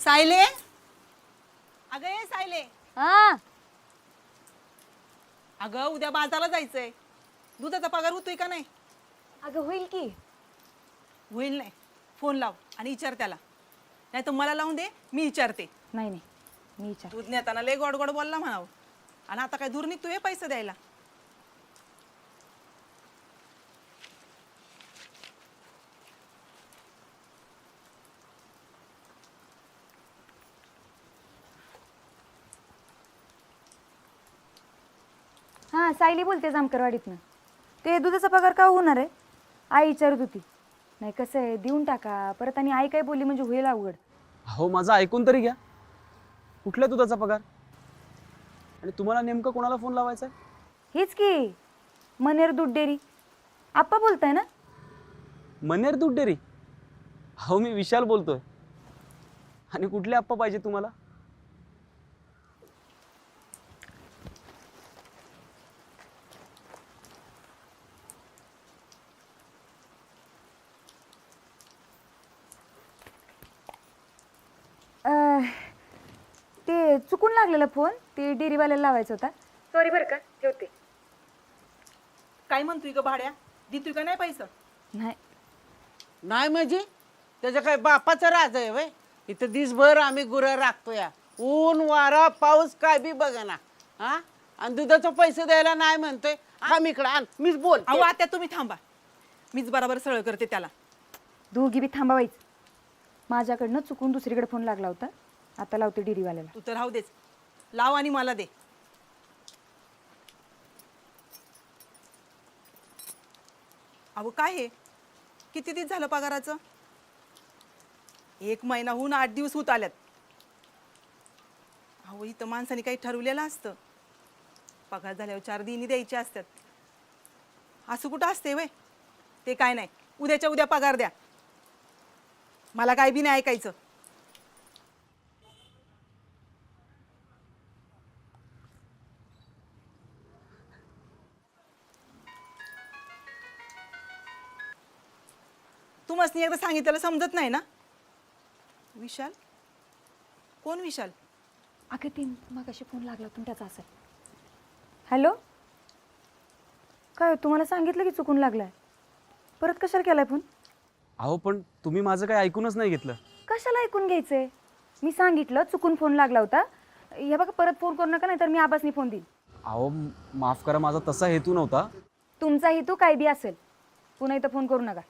सायले, अगं ये सायले. हा अगं उद्या बाजारला जायचंय. दुधाचा पगार होतोय का नाही? अगं होईल की. होईल नाही. फोन लाव आणि विचार त्याला. नाही तर मला लावून दे, मी विचारते. नाही नाही मी विचार. दूध नेताना लय गोड गोड बोलला म्हणावं. आणि आता काय दूर निघतोय पैसे द्यायला. हा सायली बोलते जामकरवाडीतनं. ते दुधाचा पगार का होणार आहे? आई विचारत होती. नाही कसं आहे देऊन टाका परत, आणि आई काय बोलली म्हणजे होईल अवघड. हो माझं ऐकून तरी घ्या. कुठल्या दुधाचा पगार? आणि तुम्हाला नेमकं कोणाला फोन लावायचा आहे? हेच की मनेर दूध डेअरी. आप्पा बोलताय ना? मनेर दूध डेअरी? हो मी विशाल बोलतोय. आणि कुठले आप्पा पाहिजे तुम्हाला? ते चुकून लागलेला फोन, ते डेअरीवाल्याला लावायचा होता. सॉरी बरं का, ठेवते. काय म्हणतोय ग भाड्या? देतोय का नाही पैसा? नाही नाही म्हणजे त्याचं काय बापाचं राज आहे वय. इथं दिसभर आम्ही गुरं राखतो या. ऊन वारा पाऊस काय बी बघना. हा आणि दुधाचे पैसे द्यायला नाही म्हणतोय. आम इकडं आण मीच बोल. अहो आता तुम्ही थांबा. मीच बरोबर सरळ करते त्याला. दोघी बी थांबावायचं. माझ्याकडनं चुकून दुसरीकडे फोन लागला होता. आता लावते डेअरीवाल्याला. तू तर राहू देच. लाव आणि मला दे. अहो काय हे? किती दिवस झालं पगाराचं? 1 महिना होऊन 8 दिवस होत आल्यात. अहो इथं माणसाने काही ठरवलेलं असतं. पगार झाल्यावर 4 दिनी द्यायचे असतात. असं कुठं असते वय? ते काय नाही, उद्याच्या उद्या पगार द्या. मला काय बी नाही ऐकायचं. तुम्हाला एकदा सांगितलेलं समजत नाही ना? विशाल? कोण विशाल? अगं ती मगाशी फोन लागला होता त्याचा असेल. हॅलो, काय तुम्हाला सांगितलं की चुकून लागलाय? परत कशाला केलाय फोन? अहो पण तुम्ही माझं काही ऐकूनच नाही घेतलं. कशाला ऐकून घ्यायचंय? मी सांगितलं चुकून फोन लागला होता. हे बघा परत फोन करू नका, नाही तर मी आबासनी फोन देईन. अहो माफ करा, माझा तसा हेतू नव्हता. तुमचा हेतू काय बी असेल, पुन्हा इथं फोन करू नका.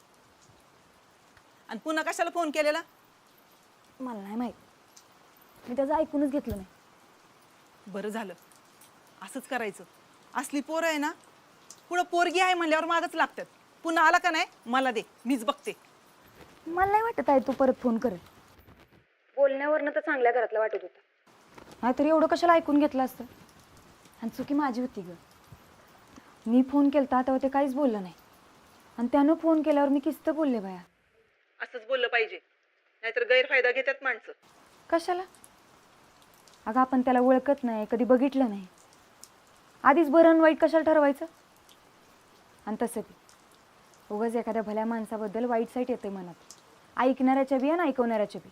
आणि पुन्हा कशाला फोन केलेला? मला नाही माहित, मी त्याचं ऐकूनच घेतलं नाही. बरं झालं. असंच करायचं. असली पोरं आहे ना, पुढं पोरगी आहे म्हणल्यावर मागच लागतात. पुन्हा आला का नाही मला दे, मीच बघते. मला नाही वाटत आहे तू परत फोन करेल. बोलण्यावरनं तर चांगल्या घरातलं वाटत होतं. नाहीतर एवढं कशाला ऐकून घेतलं असतं. आणि चुकी माझी होती ग. मी फोन केलता तेव्हा ते काहीच बोललं नाही, आणि त्यानं फोन केल्यावर मी किस्त बोलले बाया. असंच बोललं पाहिजे, नाहीतर गैरफायदा घेतात माणसं. कशाला? अगं आपण त्याला ओळखत नाही, कधी बघितलं नाही. आधीच बरं आणि वाईट कशाला ठरवायचं? आणि तसं बी उगाच एखाद्या भल्या माणसाबद्दल वाईट साईट येते मनात, ऐकणाऱ्याच्या बी आणि ऐकवणाऱ्याच्या बी.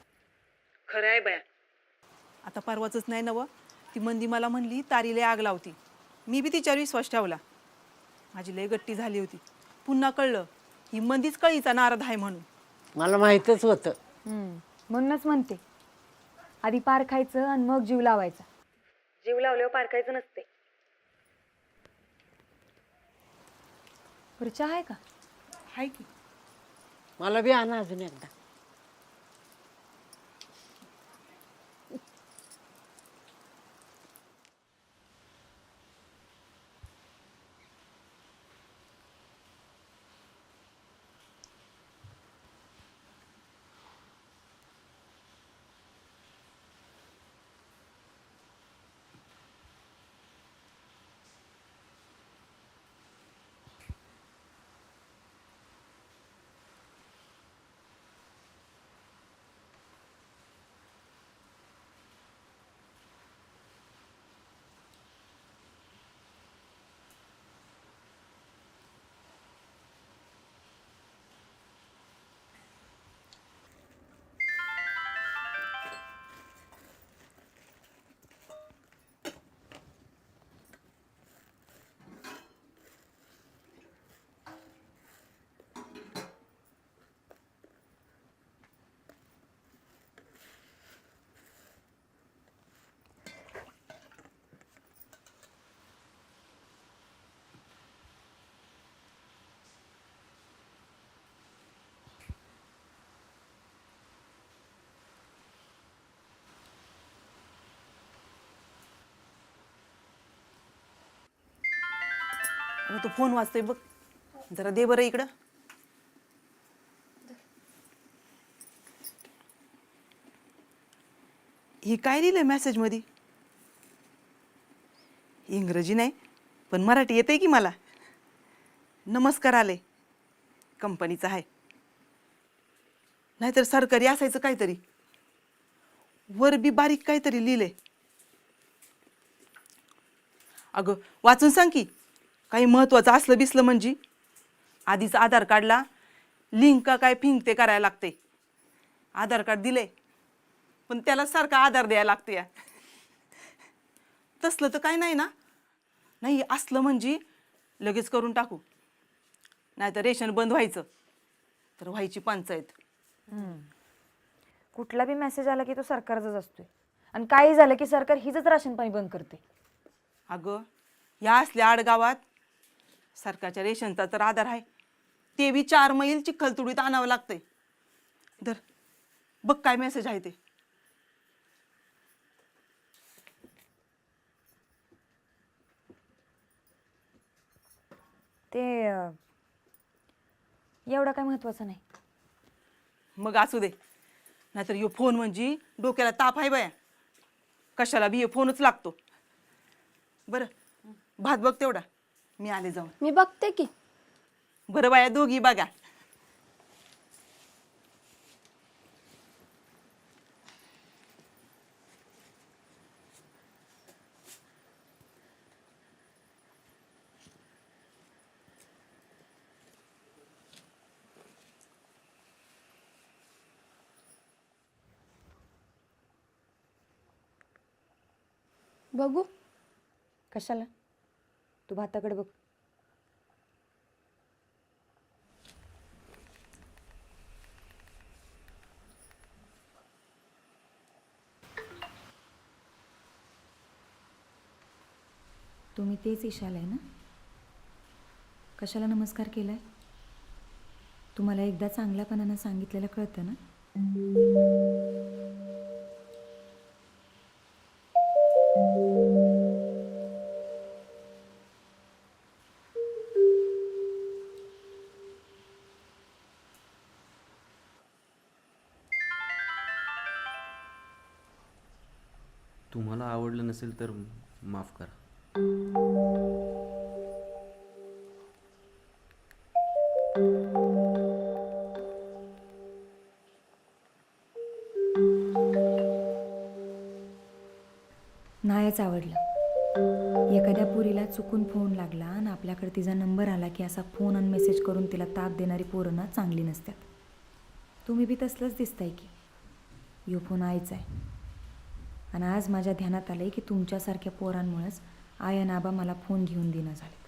खरं आहे बया. आता परवाचंच नाही नवं, ती मंदी मला म्हणली तारी लय आग लावती. मी बी तिच्यावर विश्वास ठेवला. माझी लय गट्टी झाली होती. पुन्हा कळलं ही मंदीच कळीचा नारद आहे म्हणून. मला माहितच होतं. म्हणूनच म्हणते, आधी पार खायचं आणि मग जीव लावायचा. जीव लावल्यावर पार खायचं नसते. बरं चहा आहे का? हाय की. मला बी आणा अजून एकदा. अगं तो फोन वाजतोय बघ, जरा दे बरं इकडं. ही काय लिहिलंय मेसेज मध्ये? इंग्रजी नाही पण मराठी येते की मला. नमस्कार आले, कंपनीचं आहे. नाहीतर सरकारी असायचं काहीतरी. वर बी बारीक काहीतरी लिहिले. अगं वाचून सांग की, काही महत्वाचं असलं बिसलं म्हणजे. आधीच आधार कार्डला लिंक का काय फिंक ते करायला लागते. आधार कार्ड दिले पण त्याला सारखा आधार द्यायला लागते या. तसलं तर काय नाही ना? नाही असलं म्हणजे लगेच करून टाकू, नाहीतर रेशन बंद व्हायचं तर व्हायची पंचायत. कुठला बी मेसेज आला की तो सरकारचाच असतोय, आणि काही झालं की सरकार हिचंच राशन पाणी बंद करते. अगं या असल्या आडगावात सरकारच्या रेशनचा तर आधार आहे, ते बी 4 मैल चिखलतुडीत आणावं लागतंय. धर बघ काय मेसेज आहे ते. ते एवढं काय महत्वाचं नाही. मग असू दे, नाहीतर यो फोन म्हणजे डोक्याला ताप आहे बाया. कशाला बी हे फोनच लागतो. बरं भात बघ तेवढा, मी आले जाऊन. मी बघते की. बरं बाया दोघी बघा. बघू. कशाला? तू भाताकडे बघ. तुम्ही तेच इशाला आहे ना? कशाला नमस्कार केलाय? तुम्हाला एकदा चांगल्यापणानं सांगितलेलं कळतं ना? तुम्हाला आवडलं नसेल तर माफ करा. नाहीच आवडलं. एखाद्या पोरीला चुकून फोन लागला आणि आपल्याकडे तिचा नंबर आला की असा फोन आणि मेसेज करून तिला ताप देणारी पोरं ना चांगली नसतात. तुम्ही बी तसलंच दिसताय की. यो फोन आईचा आहे, आणि आज माझ्या ध्यानात आलंय की तुमच्यासारख्या पोरांमुळेच आई आणि आबा मला फोन घेऊन देणं झालेत.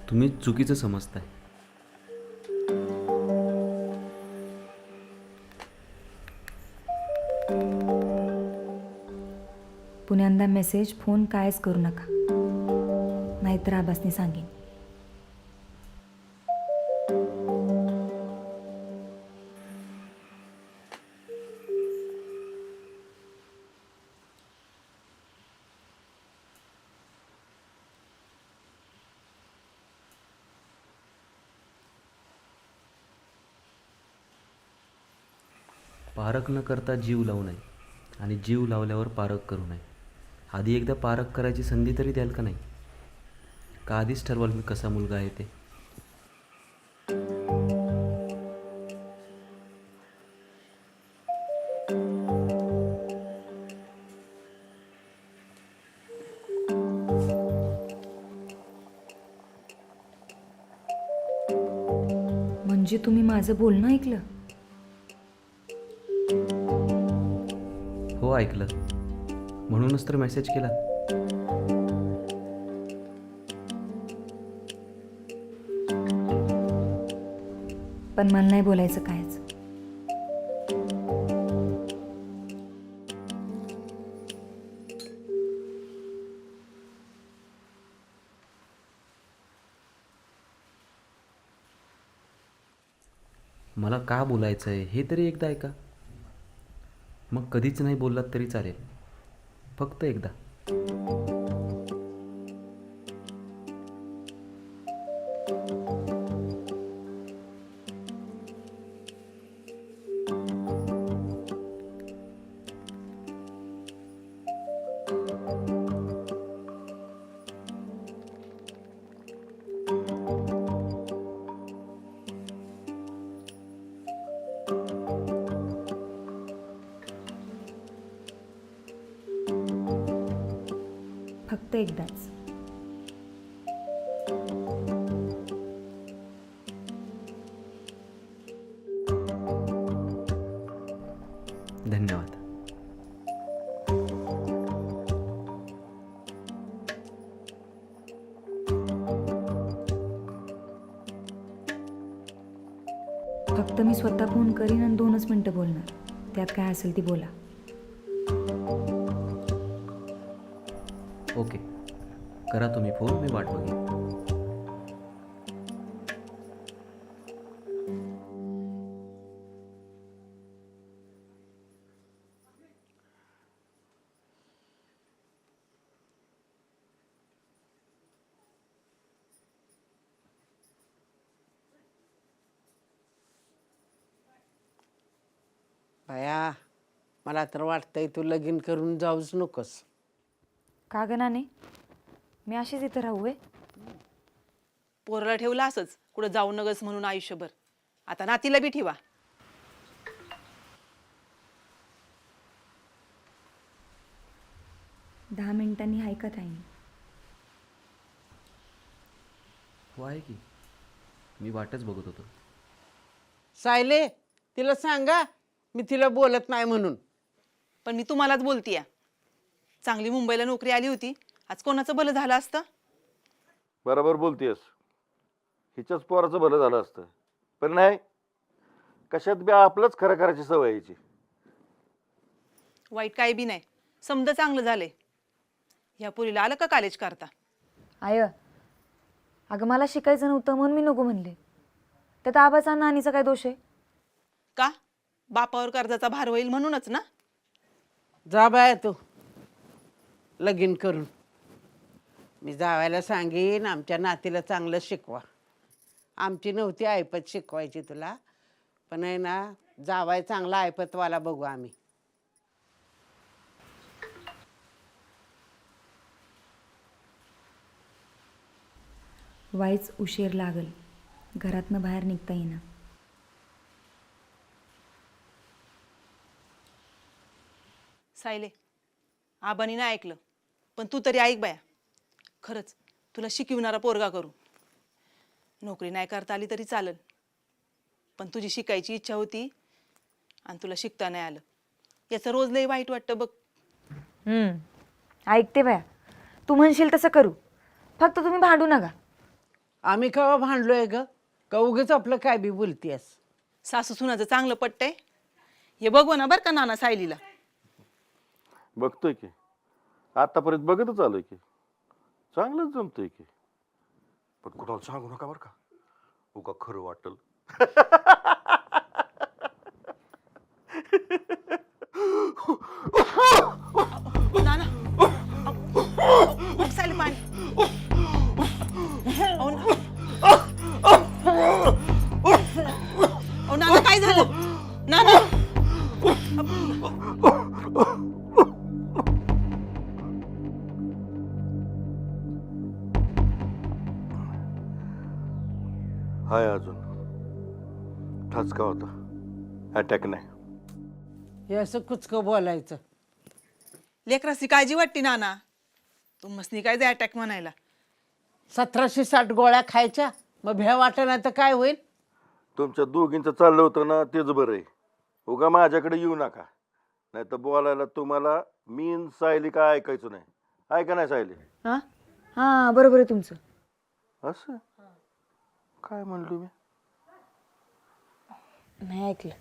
तुम्ही चुकीचं समजताय. पुण्यांदा मेसेज फोन कायच करू नका, नाहीतर आबासनी सांगेन. पारख न करता जीव लावू नये, आणि जीव लावल्यावर पारख करू नये. आधी एकदा पारख करायची संधी तरी द्याल का नाही? का आधीच ठरवाल मी कसा मुलगा आहे ते? म्हणजे तुम्ही माझं बोलणं ऐकलं? हो ऐकलं, म्हणूनच तर मेसेज केला. पण मला नाही बोलायचं कायच. मला का बोलायचं आहे हे तरी एकदा ऐका. मग कधीच नाही बोललात तरी चालेल, फक्त एकदा. फक्त एकदाच. धन्यवाद. फक्त मी स्वतः फोन करीन आणि 2च मिनटं बोलणार. त्यात काय असेल ती बोला. ओके, करा तुम्ही फोन, मी वाट बघेन. बाया, मला तर वाटतंय तू लगीन करून जाऊच नकोस. का ग नाने, मी अशीच इथं राहू आहे? पोराला ठेवलं असंच कुठं जाऊ नगस म्हणून आयुष्यभर. आता नातीला बी ठेवा. दहा मिनिटांनी ऐकत आहे. हो आहे की, मी वाटच बघत होतो. सायले, तिला सांगा मी तिला बोलत नाही म्हणून. पण मी तुम्हालाच बोलतीया. चांगली मुंबईला नोकरी आली होती, आज कोणाचं भलं झालं असतं? बरोबर बोलतेस. हिच्याच पोराचं भलं झालं असतं, पण नाही. कशात बी आपलंच खरं करायची सवय यायची. वाईट काही बी नाही, समजा चांगलं झालंय. ह्या पोरीला आलं का कॉलेज करता? आय, अगं मला शिकायचं नव्हतं म्हणून मी नको म्हणले. त्यात आबाचा नानीचा काय दोष आहे? का? बापावर कर्जाचा भार होईल म्हणूनच ना? जा बाया तू लगीन करून. मी जावायला सांगेन आमच्या नातीला चांगलं शिकवा. आमची नव्हती ऐपत शिकवायची तुला, पण आहे ना, जावाय चांगला ऐपतवाला बघू आम्ही. वाईच उशीर लागल, घरातनं बाहेर निघता येईना. सायले, आबानी नाही ऐकलं, पण तू तरी ऐक बाया. खरंच तुला शिकविणारा पोरगा करू. नोकरी नाही करता आली तरी चालेल, पण तुझी शिकायची इच्छा होती आणि तुला शिकता नाही आलं, याचं रोज लई वाईट वाटतं बघ. ऐकते बाया, तू म्हणशील तसं करू. फक्त तुम्ही भांडू नका. आम्ही केव्हा भांडलोय ग? का उगीच आपलं काय बी बोलतीयस? सासू सुनाचं चांगलं पटतंय हे बघू ना बरं का नाना सायलीला. बघतोय की, आतापर्यंत बघतच आलोय की, चांगलंच जमतोय की. पण कुणाला सांगू नका बरं का, उगा खरं वाटल. नाना, सायली पाणी. अहो नाना, काय झालं? नाना, हाय अजून ठसका होता, अटॅक नाही. हे असं कुचकं बोलायचं. लेकराची काळजी वाटते नाना. तुम्ही काय जाय अटॅक म्हणायला? 1760 गोळ्या खायच्या, मग भ्या वाटत नाही तर काय होईल? तुमच्या दोघींचं चाललं होतं ना, तेच बरं आहे. उगा माझ्याकडे येऊ नका, नाही तर बोलायला तुम्हाला मी न सायली काय ऐकायचं नाही. ऐका नाही सायली? हां हां, बरोबर आहे तुमचं. असं काय म्हणलो मी? नाही ऐकलं.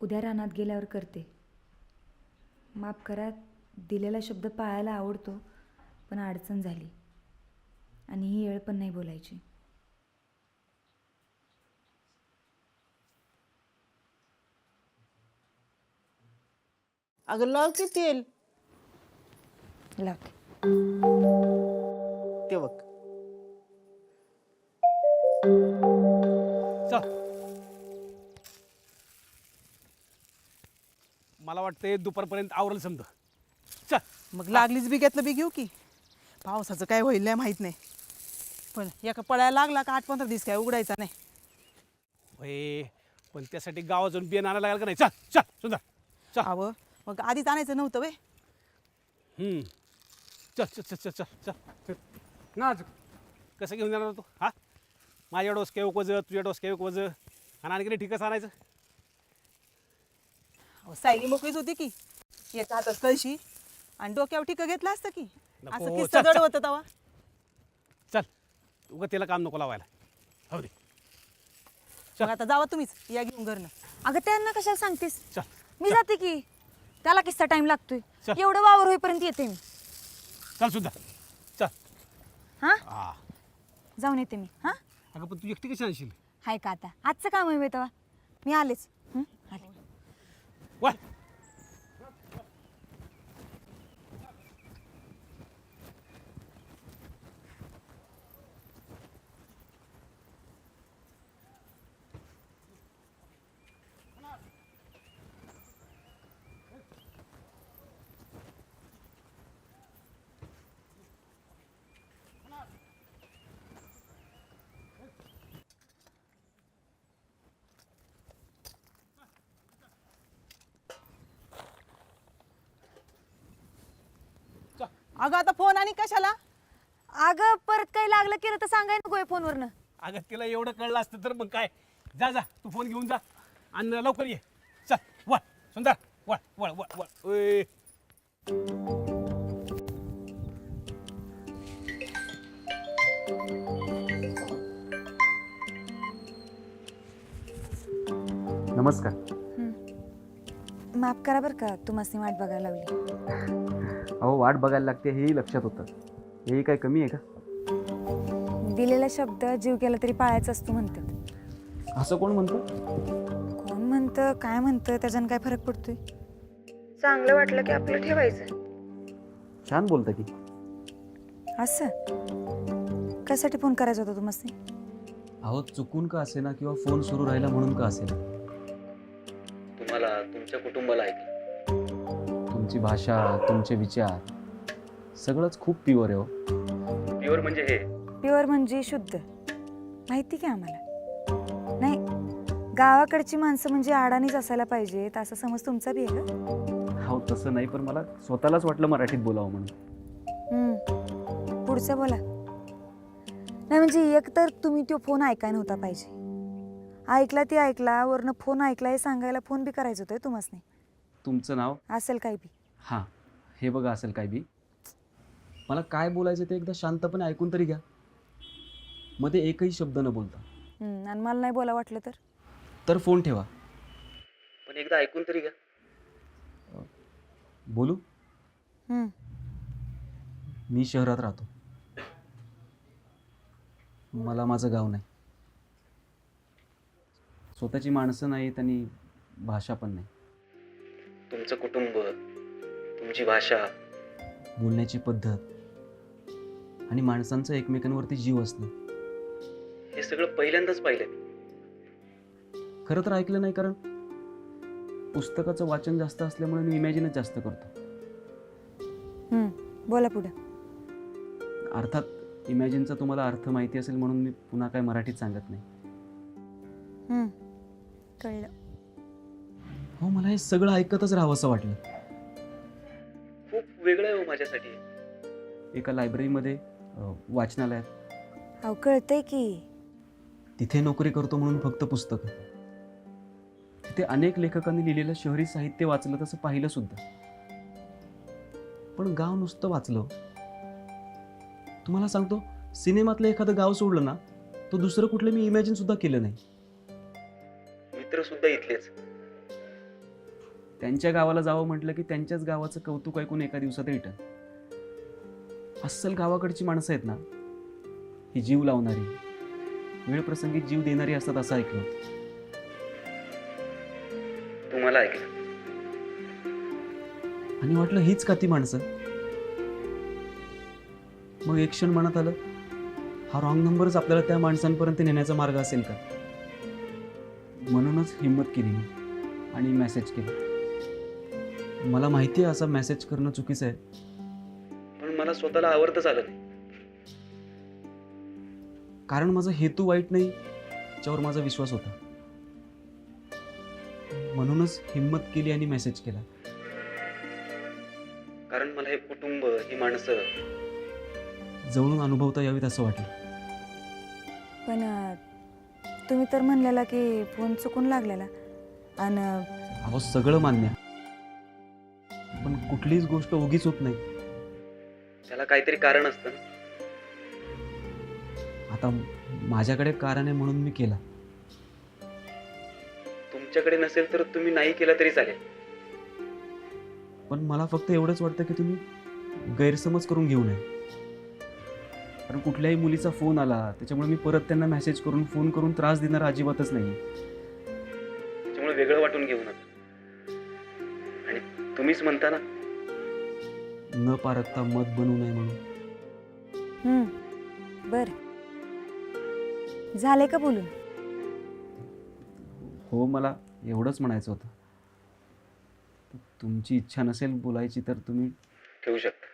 उद्या रानात गेल्यावर करते. माफ करा, दिलेला शब्द पाळायला आवडतो, पण अडचण झाली आणि ही वेळ पण नाही बोलायची. अगं लाव की तेल. लावते. ते बघ. चल. मला वाटतंय दुपारपर्यंत आवरल समजा. चल. मग लागलीच बिग्यातलं बी घेऊ की. पावसाचं काय होईल नाही माहीत नाही, पण एका पळायला लागला का 8-15 दिवस काय उघडायचा नाही. होय, पण त्यासाठी गावात जाऊन बियाणं आणायला लागेल का नाही? चल चल सुंदर चल. अहो मग आधीच आणायचं नव्हतं वे. चल चल चल चल चल चल ना. कसं घेऊन जाणार तू? हा, माझ्या डोसक्या एक वज, तुझ्या डोसक्या एक वज, आणि आणखी ठीकच आणायचं. सायली मोकळीच होती की, एका हातात कळशी आणि डोक्यावर ठिकं घेतलं असतं की. नको, असं किस्सा चल, जड चल. होतं तवा. चल, उगा त्याला काम नको लावायला. हो दे. मग आता जावा तुम्हीच, या घेऊन घरनं. अगं त्यांना कशाला सांगतेस? चल मी जाते की. त्याला किस्सा टाइम लागतोय. चल. एवढं वावर होईपर्यंत येते मी. चल सुद्धा चल. हा, हा, जाऊन येते मी. हा, अगं पण तू एकटी कशी आणशील? हाय का आता आजचं काम आहे तेव्हा. मी आलेच. आले. वा. अगं आता फोन आणि कशाला? अगं परत काही लागलं केलं तर सांगाय नको फोनवरनं. अगं तिला एवढं कळलं असतं तर मग काय. जा जा, तू फोन घेऊन जा आणि लवकर ये. चल वळ सुंदर, वळ वळ वळ वळ. ओय. नमस्कार. माफ करा बरं का, तुम्हाला वाट बघायला लावली. अहो, वाट बघायला लागते हेही लक्षात होतं. हेही काय कमी आहे का? दिलेला शब्द जीव केला तरी पाळायचा असतो म्हणतात. असं कोण म्हणतं? कोण म्हणतं काय म्हणतं त्याच्यानं काय फरक पडतोय? चांगलं वाटलं की आपलं ठेवायचं. छान बोलतं की. असं कशासाठी फोन करायचा होता तुम्हाला? अहो, चुकून का असेना किंवा फोन सुरू राहिला म्हणून का असेना, तुम्हाला, तुमच्या कुटुंबाला ऐकलं. तुमची भाषा, तुमचे विचार सगळंच खूप प्युअर आहे. हो, प्युअर म्हणजे हे. प्युअर म्हणजे शुद्ध. माहिती की आम्हाला. नाही, गावाकडची माणसं म्हणजे अडाणीच असायला पाहिजेत असा समज तुमचा बी आहे का? हो, तसं नाही, पण मला स्वतःलाच वाटलं मराठीत बोलावं म्हणून. पुढचं बोला. नाही म्हणजे एक तर तुम्ही तो फोन ऐकाय नव्हता पाहिजे. ऐकला ती ऐकला, वरनं फोन ऐकला हे सांगायला फोन बी करायचं होतं तुम्हाला. तुमचं नाव असेल काही बी. हां, हे बघा, असेल काय बी. मला काय बोलायचं ते एकदा शांतपणे ऐकून तरी घ्या. मध्ये एकही शब्द न बोलता. आणि मला नाही बोला वाटलं तर फोन ठेवा, पण एकदा ऐकून तरी घ्या. बोलू? मी शहरात राहतो. मला माझं गाव नाही, स्वतःची माणसं नाहीत आणि भाषा पण नाही. तुमचं कुटुंब, तुमची भाषा, बोलण्याची पद्धत आणि माणसांचं एकमेकांवरती जीव असणं, हे सगळं पहिल्यांदाच पाहिलं. खरं तर ऐकलं नाही, कारण पुस्तकाचं वाचन जास्त असल्यामुळे मी इमॅजिनच जास्त करतो. बोला पुढे. अर्थात इमॅजिनचा तुम्हाला अर्थ माहिती असेल म्हणून मी पुन्हा काय मराठीत सांगत नाही. कळलं. हो, मला हे सगळं ऐकतच राहावंसं वाटलं. खूप वेगळं आहे हो माझ्यासाठी. एका लायब्ररीमध्ये, वाचनालयात. अहो कळतंय की. तिथे नोकरी करतो म्हणून फक्त पुस्तकं. तिथे अनेक लेखकांनी लिहिलेलं शहरी साहित्य वाचलं, तसं पाहिलं सुद्धा. पण गाव नुसतं वाचलं. तुम्हाला सांगतो, सिनेमातलं एखादं गाव सोडलं ना, तो दुसरं कुठलं मी इमॅजिन सुद्धा केलं नाही. मित्र सुद्धा इथलेच. त्यांच्या गावाला जावं म्हटलं की त्यांच्याच गावाचं कौतुक ऐकून एका दिवसात रिटर्न. अस्सल गावाकडची माणसं आहेत ना, ही जीव लावणारी, वेळ प्रसंगी जीव देणारी असतात असं ऐकलं होतं. तुम्हाला ऐकलं आणि वाटलं हीच का ती माणसं. मग एक क्षण मनात आलं, हा रॉंग नंबरच आपल्याला त्या माणसांपर्यंत नेण्याचा मार्ग असेल का. म्हणूनच हिंमत केली मी आणि मेसेज केला. मला माहिती आहे असं मेसेज करणं चुकीचं आहे, पण मला स्वतःला आवडतच आलं नाही. कारण माझा हेतू वाईट नाही याच्यावर माझा विश्वास होता. म्हणूनच हिंमत केली आणि मेसेज केला. कारण मला हे कुटुंब, ही माणसं जवळून अनुभवता यावीत असं वाटलं. पण तुम्ही तर म्हणलेला की फोन चुकून लागलेला आणि अहो सगळं मान्य, पण कुठलीच गोष्ट उगीच होत नाही, त्याला काहीतरी कारण असतं ना. आता माझ्याकडे कारण आहे म्हणून मी केला. तुमच्याकडे नसेल तर तुम्ही नाही केला तरी चालेल, पण मला फक्त एवढंच वाटतं की तुम्ही गैरसमज करून घेऊ नये. कारण कुठल्याही मुलीचा फोन आला त्याच्यामुळे मी परत त्यांना मेसेज करून फोन करून त्रास देणार अजिबातच नाही. त्याच्यामुळे वेगळं वाटून घेऊ नका. आणि तुम्हीच म्हणता ना, न पारखता मत बनवू नये म्हणून. बर झाले का बोलून? हो, मला एवढंच म्हणायचं होतं. तुमची इच्छा नसेल बोलायची तर तुम्ही ठेवू शकता.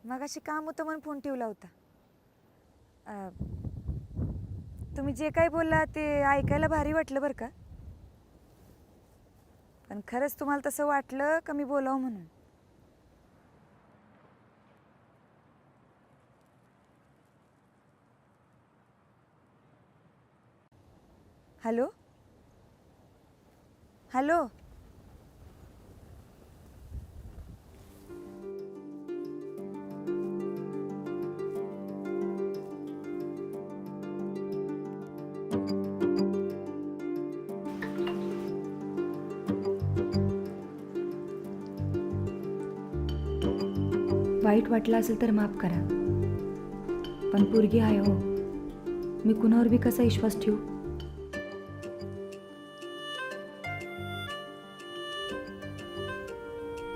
मगाशी काम होतं म्हणून फोन ठेवला होता. तुम्ही जे काही बोलला ते ऐकायला भारी वाटलं बरं का. पण खरंच तुम्हाला तसं वाटलं का मी बोलावं म्हणून? Hello hello. वाईट वाटलं असेल तर माफ करा, पण पोरगी आहे हो, मी कुणावर बी कसा विश्वास ठेवू?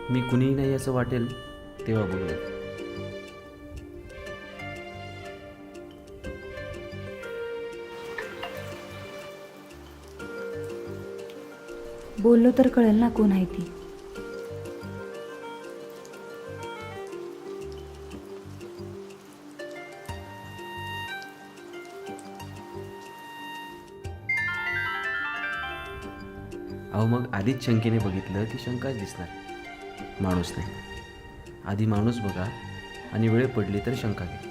मी कुणीही नाही असं वाटेल तेव्हा बोलूया. बोललो तर कळेल ना कोण आहे ती. अहो मग आधीच शंकेने बघितलं की शंकाच दिसणार, माणूस नाही. आधी माणूस बघा आणि वेळ पडली तर शंका घ्या.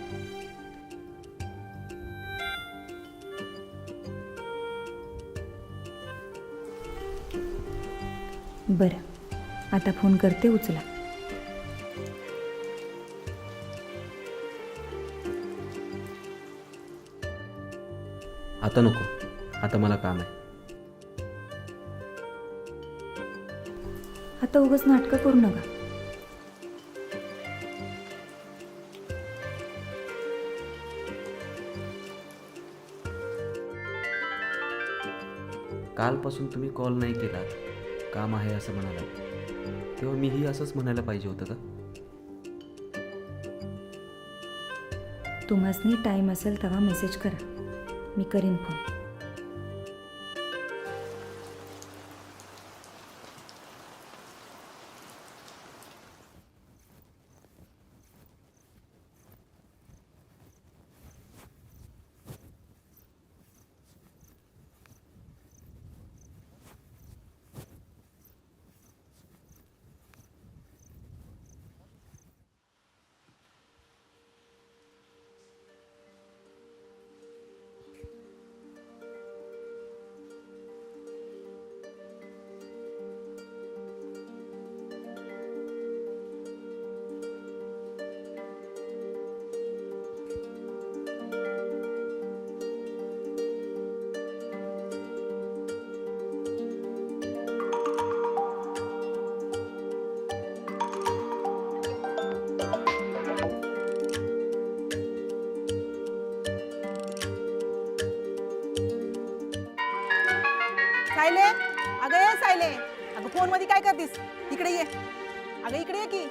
बरं आता फोन करते, उचला. आता नको, आता मला काम आहे. आता उगाच नाटकं करू नका. कालपासून तुम्ही कॉल नाही केला, काम आहे असं म्हणाला, तेव्हा मीही असंच म्हणायला पाहिजे होतं का? तुम्हासनी टाईम असेल तेव्हा मेसेज करा, मी करीन फोन. सायले, अगं ये सायले, अगं फोन मध्ये काय करतीस? इकडे ये, अगं इकडे ये की.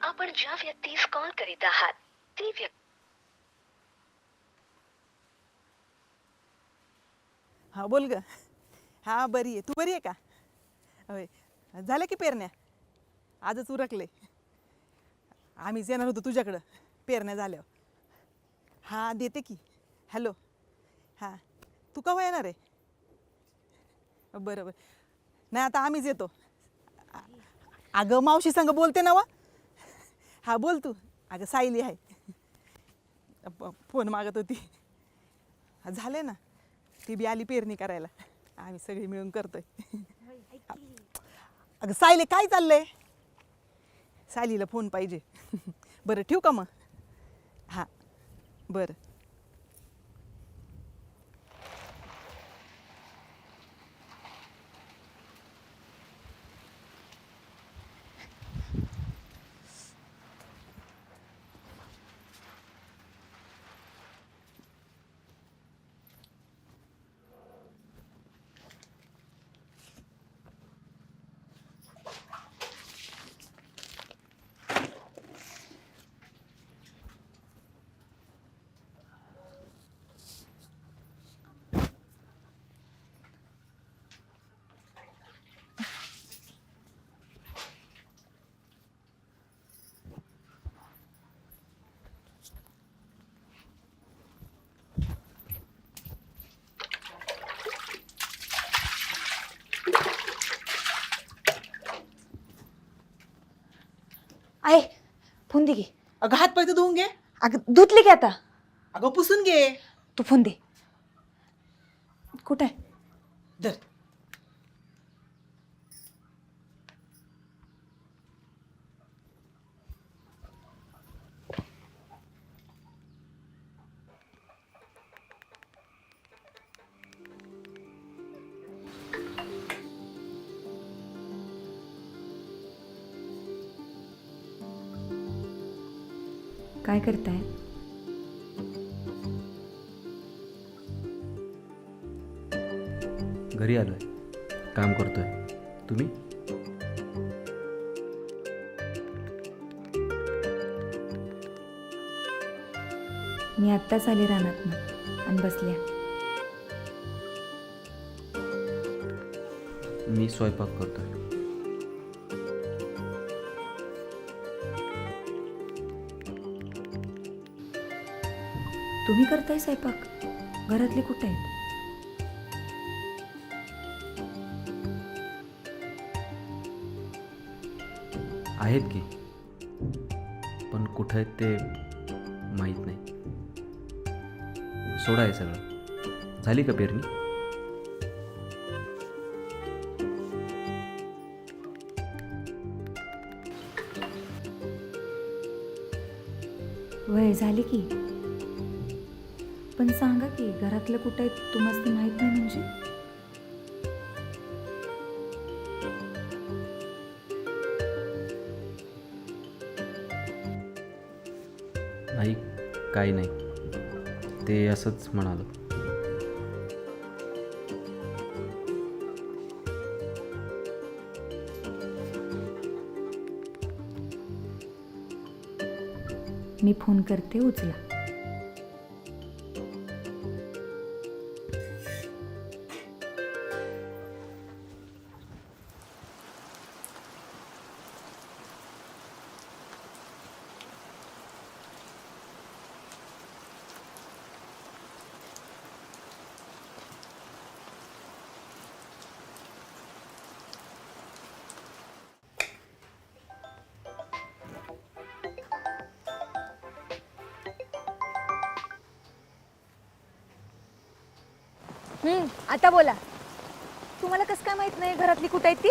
आपण ज्या व्यक्तीस कॉल करीत आहात ती व्यक्ती हा बोल ग. हा बरी आहे, तू बरी आहे का? होय, झालं की पेरण्या? आजच उरकले. आम्हीच येणार होतो तुझ्याकडं पेरण्या झाल्यावर. हा देते की. हॅलो, हां तू केव्हा येणार आहे? बरं बरं, नाही आता आम्हीच येतो. अगं मावशी संग बोलते ना वा. हा बोल तू. अगं सायली आहे, फोन मागत होती. झाले ना, ती बी आली पेरणी करायला. आम्ही सगळी मिळून करतोय. अगं सायली काय चाललंय? सायलीला फोन पाहिजे. बरं ठेवू का मग? हां बरं. आहे फोन दे की. अगं हात पाय तर धुवून घे. अगं धुतली की आता. अगं पुसून घे. तू फोन दे. कुठे आहे? धर. काय करताय? घरी आलो आहे, काम करतोय. तुम्ही? मी आत्ताच आले रानातनं आणि बसल्या. मी स्वयंपाक करतोय. तुम्ही करताय स्वयंपाक? घरातले कुठे आहेत? आहेत की, पण कुठं आहेत ते माहीत नाही. सोडा आहे सगळं. झाली का पेरणी? वय झाली की. पण सांगा की घरातलं कुठं आहे तुम्हाला माहीत नाही म्हणजे? नाही, काही नाही, ते असंच म्हणालो. मी फोन करते, उचला. आता बोला. तुम्हाला कसं काय माहित नाही घरातली कुठे आहे ती?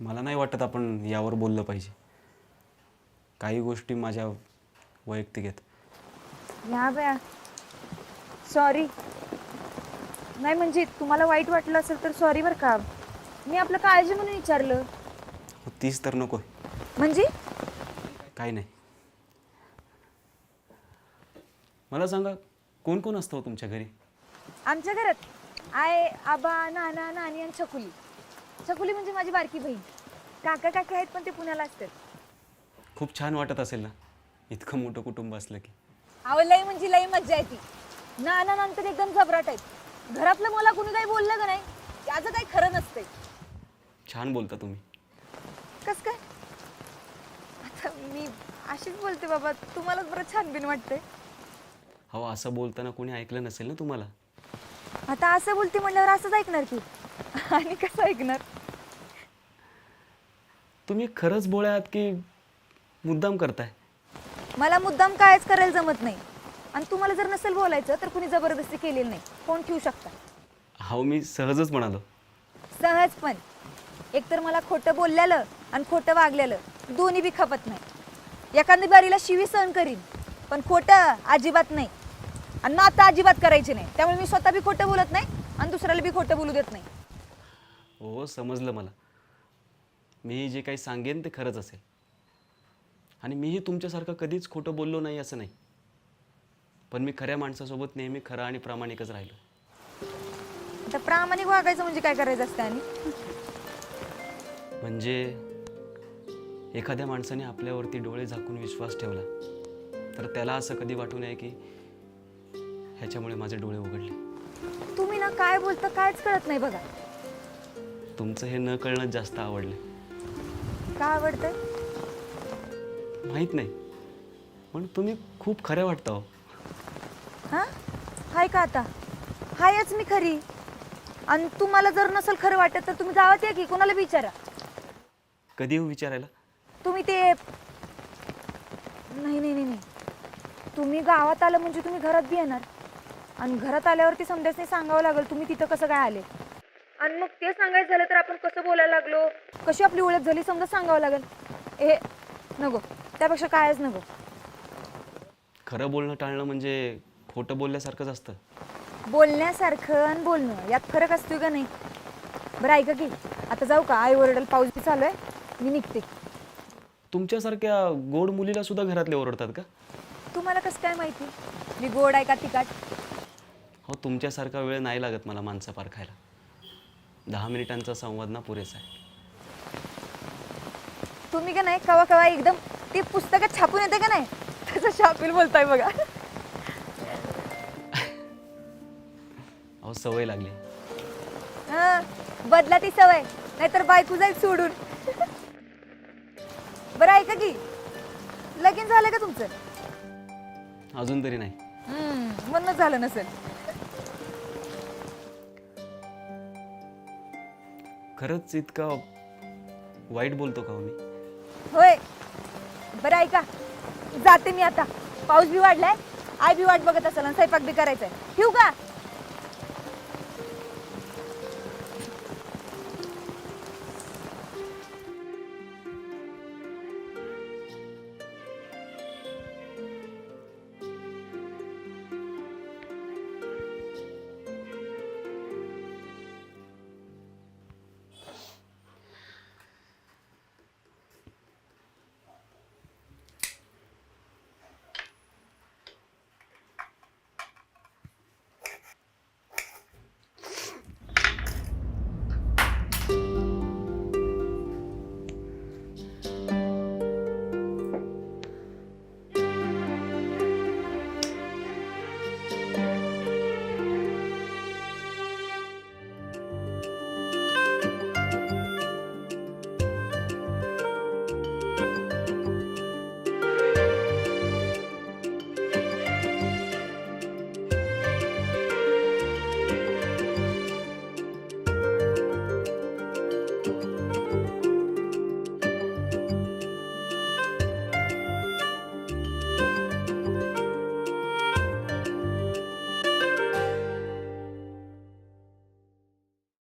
मला नाही वाटत आपण यावर बोललं पाहिजे. काही गोष्टी माझ्या वैयक्तिक आहेत. या बया, सॉरी. नाही म्हणजे तुम्हाला वाईट वाटलं असेल तर सॉरी बरं का. मी आपलं काळजी म्हणून विचारलं. हो, तीच तर नको म्हणजे काही नाही. मला सांगा, कोण कोण असतं हो तुमच्या घरी? आमच्या घरात आय, आबा, नाना, नानी आणि छकुली. छकुली म्हणजे माझी बारकी बहीण. काका काकी आहेत पण ते पुण्याला असतात. खूप छान वाटत असेल ना इतकं मोठं कुटुंब असलं की. अहो लई म्हणजे लई मज्जा येते. नाना नंतर एकदम जबराट आहेत. घरातलं मला कुणी काही बोललं का नाही त्याचं काही खरं नसतंय. छान बोलता तुम्ही. कस काय? आता मी अशीच बोलते बाबा, तुम्हालाच बरं छान बिन वाटतंय. हो, असं बोलताना कोणी ऐकलं नसेल ना तुम्हाला. आता असं बोलते म्हणल्यावर असंच ऐकणार की. आणि कसं ऐकणार? तुम्ही खरंच भोळे आहात की मुद्दाम करताय? मला मुद्दाम कायच करायला जमत नाही. आणि तुम्हाला जर नसेल बोलायचं तर कुणी जबरदस्ती केलेली नाही. फोन ठेवू शकता. हो, मी सहजच म्हणालो. सहज पण. एकतर मला खोटं बोललेलं आणि खोटं वागलेलं दोन्ही बी खपत नाही. एखादी बारीला शिवी सहन करीन पण खोटं अजिबात नाही. आणि नातं अजिबात करायची नाही. त्यामुळे मी स्वतः बी खोटं बोलत नाही आणि दुसऱ्याला बी खोटं बोलू देत नाही. हो, समजलं मला. मी जे काही सांगेन ते खरंच असेल. आणि मीही तुमच्यासारखं कधीच खोटं बोललो नाही असं नाही. पण मी खऱ्या माणसासोबत नेहमी खरं आणि प्रामाणिकच राहिलो. आता प्रामाणिक वागायचं म्हणजे काय करायचं असतं? आणि म्हणजे एखाद्या माणसाने आपल्यावरती डोळे झाकून विश्वास ठेवला तर त्याला असं कधी वाटू नये की ह्याच्यामुळे माझे डोळे उघडले. तुम्ही ना काय बोलता कायच कळत नाही बघा. तुमचं हे न कळणं जास्त आवडलं. का आवडतंय? माहीत नाही, पण तुम्ही खूप खऱ्या वाटता हो. हां, हाय का आता? हायच मी खरी. आणि तुम्हाला जर नसेल खरं वाटत तर तुम्ही गावात या की कोणाला विचारा. कधी येऊ विचारायला? तुम्ही ते नाही नाही नाही नाही तुम्ही गावात आलं म्हणजे तुम्ही घरात बी येणार. आणि घरात आल्यावरती समजाच सांगावं लागेल तुम्ही तिथं कसं काय आले. आणि मग ते सांगायचं झालं तर आपण कसं बोलायला लागलो, कशी आपली ओळख झाली समजा सांगावं लागेल. हे नको, त्यापेक्षा कायच नको. खरं बोलणं टाळणं म्हणजे खोटं बोलल्यासारखंच असतं. बोलण्यासारखं आणि बोलणं यात फरक असतो का नाही? बरं ऐका की, आता जाऊ का? आई ओरडल, पाऊस बी चालू आहे, मी निघते. तुमच्यासारख्या गोड मुलीला सुद्धा घरातले ओरडतात का? तुम्हाला कसं काय माहिती मी गोड आहे का तिखट? हो, तुमच्यासारखा वेळ नाही लागत मला माणसं पारखायला. 10 मिनिटांचा संवाद ना पुरेसा आहे. तुम्ही का नाही कवा कवा एकदम ते पुस्तकात छापून येते का नाही तसं शापिल बोलताय बघा. अहो, सवय लागली. बदला ती सवय, नाहीतर बायको जाईल सोडून. बरं ऐका की, लगीन झालं का तुमचं? अजून तरी नाही. म्हणूनच झालं नसेल. खरंच इतका वाईट बोलतो का हो मी? होय. बरं ऐका, जाते मी आता. पाऊस बी वाढलाय, आई बी वाट बघत असेल आणि स्वयंपाक बी करायचंय. ठेवू का?